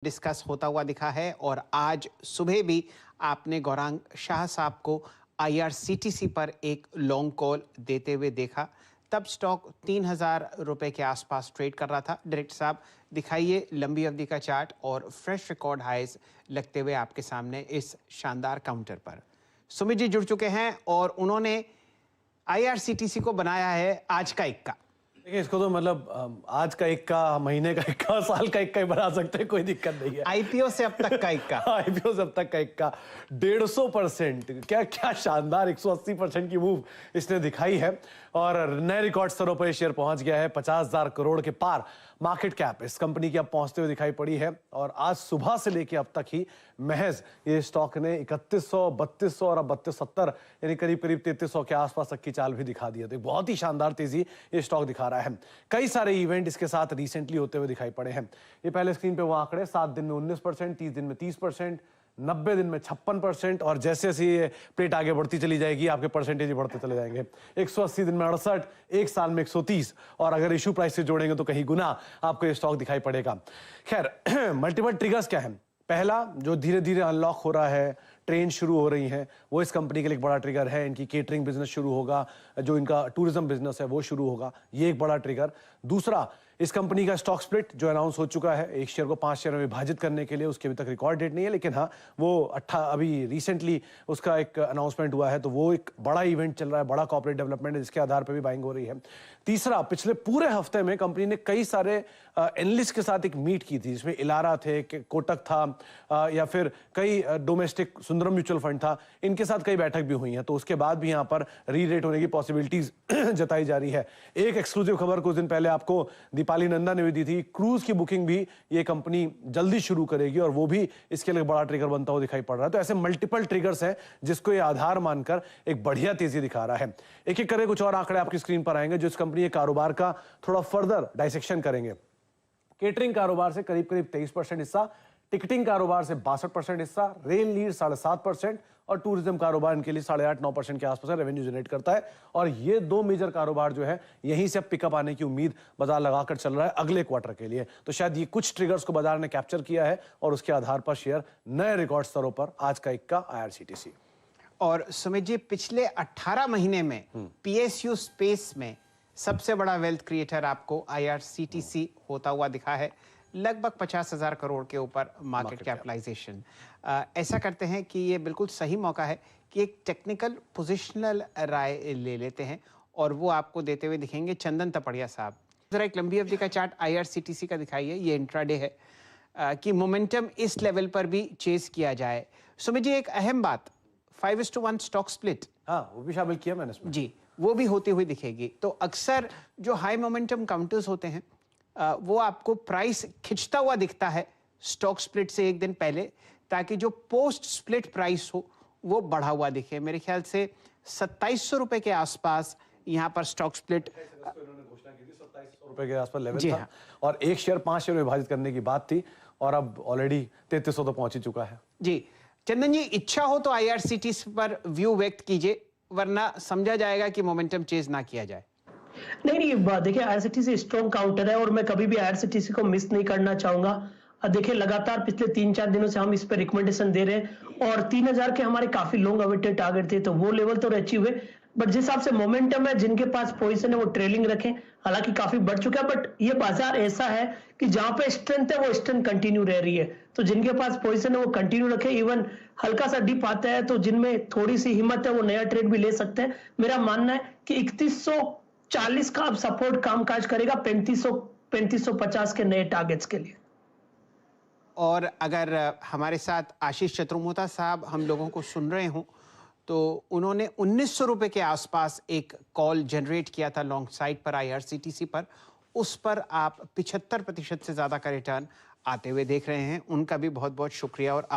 Discuss होता हुआ दिखा है और आज सुबह भी आपने गौरांग शाह साहब को आईआरसीटीसी पर एक लॉन्ग कॉल देते हुए देखा। तब स्टॉक 3000 रुपए के आसपास ट्रेड कर रहा था। डायरेक्टर साहब दिखाइए लंबी अवधि का चार्ट और फ्रेश रिकॉर्ड हाइज लगते हुए आपके सामने इस शानदार काउंटर पर। सुमित जी जुड़ चुके हैं और उन्होंने आईआरसीटीसी को बनाया है आज का इक्का। देखिए, इसको तो मतलब आज का इक्का, महीने का इक्का, साल का इक्का ही बना सकते हैं, कोई दिक्कत नहीं है। आईपीओ से अब तक का इक्का आईपीओ से अब तक का इक्का 150%, क्या शानदार 180% की मूव इसने दिखाई है और नए रिकॉर्ड स्तरों पर शेयर पहुंच गया है। 50,000 करोड़ के पार मार्केट कैप इस कंपनी की अब पहुंचते हुए दिखाई पड़ी है और आज सुबह से लेकर अब तक ही महज ये स्टॉक ने 3100, 3200 और अब 3270 यानी करीब 3300 के आसपास तक की चाल भी दिखा दी है। तो बहुत ही शानदार तेजी ये स्टॉक दिखा रहा है। कई सारे इवेंट इसके साथ रिसेंटली होते हुए दिखाई पड़े हैं। ये पहले स्क्रीन पे वो आंकड़े 7 दिन में 19%, 30 दिन में 30%, 90 दिन में 56% और जैसे जैसे ये प्लेट आगे बढ़ती चली जाएगी आपके परसेंटेज बढ़ते चले जाएंगे। 180 दिन में 68, एक साल में 130 और अगर इशू प्राइस से जोड़ेंगे तो कहीं गुना आपको ये स्टॉक दिखाई पड़ेगा। खैर, मल्टीपल ट्रिगर्स क्या है? पहला, जो धीरे धीरे अनलॉक हो रहा है, ट्रेन शुरू हो रही हैं, वो इस कंपनी के लिए एक बड़ा ट्रिगर है। इनकी केटरिंग बिजनेस शुरू होगा, जो इनका टूरिज्म बिजनेस है वो शुरू होगा, ये एक बड़ा ट्रिगर। दूसरा, इस कंपनी का स्टॉक स्प्लिट जो अनाउंस हो चुका है, एक शेयर को 5 शेयर में विभाजित करने के लिए, उसके अभी तक रिकॉर्ड डेट नहीं है, लेकिन हाँ वो अभी रिसेंटली उसका एक अनाउंसमेंट हुआ है। तो वो एक बड़ा इवेंट चल रहा है, बड़ा कॉर्पोरेट डेवलपमेंट है, जिसके आधार पर भी बाइंग हो रही है। तीसरा, पिछले पूरे हफ्ते में कंपनी ने कई सारे एनालिस्ट के साथ एक मीट की थी, जिसमें इलारा थे, कोटक था या फिर कई डोमेस्टिक सुंदरम म्यूचुअल फंड था, इनके साथ कई बैठक भी हुई हैं। तो उसके बाद भी यहाँ पर री रेट होने की पॉसिबिलिटीज जताई जा रही है। एक एक्सक्लूसिव खबर कुछ दिन पहले आपको दीपाली नंदा ने भी दी थी, क्रूज की बुकिंग भी ये कंपनी जल्दी शुरू करेगी और वो भी इसके लिए बड़ा ट्रिगर बनता हुआ दिखाई पड़ रहा है। तो ऐसे मल्टीपल ट्रिगर्स हैं जिसको ये आधार मानकर एक बढ़िया तेजी दिखा रहा है। एक एक करके कुछ और आंकड़े आपकी स्क्रीन पर आएंगे जो इस कंपनी के कारोबार का थोड़ा फर्दर डाइसेक्शन करेंगे। केटरिंग कारोबार से करीब 23% हिस्सा, टिकटिंग कारोबार से 62% हिस्सा, रेल लीड 7.5% और टूरिज्म कारोबार इनके लिए 8.5-9% के आसपास रेवेन्यू जनरेट करता है। और ये दो मेजर कारोबार जो है यहीं से पिकअप आने की उम्मीद बाजार लगाकर चल रहा है अगले क्वार्टर के लिए। तो शायद ये कुछ ट्रिगर्स को बाजार ने कैप्चर किया है और उसके आधार पर शेयर नए रिकॉर्ड स्तरों पर आज का इक्का आईआरसीटीसी। और सुमित जी, पिछले 18 महीने में पीएसयू स्पेस में सबसे बड़ा वेल्थ क्रिएटर आपको आईआरसीटीसी होता हुआ दिखा है। लगभग 50,000 करोड़ के ऊपर मार्केट कैपिटलाइजेशन। ऐसा करते हैं कि ये बिल्कुल सही मौका है कि एक टेक्निकल पोजिशनल राय ले लेते हैं और वो आपको देते हुए दिखेंगे चंदन तपड़िया साहब। जरा एक लंबी अवधि का चार्ट आईआरसीटीसी का दिखाइए, ये इंट्राडे है कि मोमेंटम इस लेवल पर भी चेस किया जाए। सुमित जी, एक अहम बात, 5:1 स्टॉक स्प्लिट, हाँ वो भी शामिल किया मैंने इसमें जी, वो भी होती हुई दिखेगी। तो अक्सर जो हाई मोमेंटम काउंटर्स होते हैं वो आपको प्राइस खिंचता हुआ दिखता है स्टॉक स्प्लिट से एक दिन पहले, ताकि जो पोस्ट स्प्लिट प्राइस हो वो बढ़ा हुआ दिखे। मेरे ख्याल से 2700 रुपए के आसपास यहाँ पर स्टॉक स्प्लिट रुपए के आसपास लेवल था और एक शेयर 5 शेयर में विभाजित करने की बात थी और अब ऑलरेडी 3300 तो पहुंच ही चुका है। जी चंदन जी, इच्छा हो तो आईआरसीटीसी पर व्यू व्यक्त कीजिए, वरना समझा जाएगा कि मोमेंटम चेज ना किया जाए। नहीं, देखिए आईआरसीटीसी स्ट्रॉन्ग काउंटर है और मैं कभी भी आईआरसीटीसी को मिस नहीं करना चाहूंगा। देखिए लगातार पिछले 3-4 दिनों से हम इस पे रिकमेंडेशन दे रहे हैं और 3000 के हमारे काफी लॉन्ग अवेटेड टारगेट थे, तो वो लेवल तो अचीव हुए। बट जिस हिसाब से मोमेंटम है, जिनके पास पोजीशन है वो ट्रेलिंग रखें, हालांकि काफी बढ़ चुका है। बट ये बाजार ऐसा है कि जहां पे स्ट्रेंथ है वो स्ट्रेंथ कंटिन्यू रह रही है, तो जिनके पास पोजीशन है वो कंटिन्यू रखें। इवन हल्का सा डिप आता है तो जिनमें थोड़ी सी हिम्मत है वो नया ट्रेड भी ले सकते हैं। मेरा मानना है कि 3140 का सपोर्ट कामकाज करेगा 3550 के नए टारगेट्स के लिए। और अगर हमारे साथ आशीष चतुर्मोता साहब हम लोगों को सुन रहे हों तो उन्होंने 1900 रुपए के आसपास एक कॉल जनरेट किया था लॉन्ग साइड पर आईआरसीटीसी पर। उस पर आप 75% से ज्यादा का रिटर्न आते हुए देख रहे हैं। उनका भी बहुत बहुत शुक्रिया और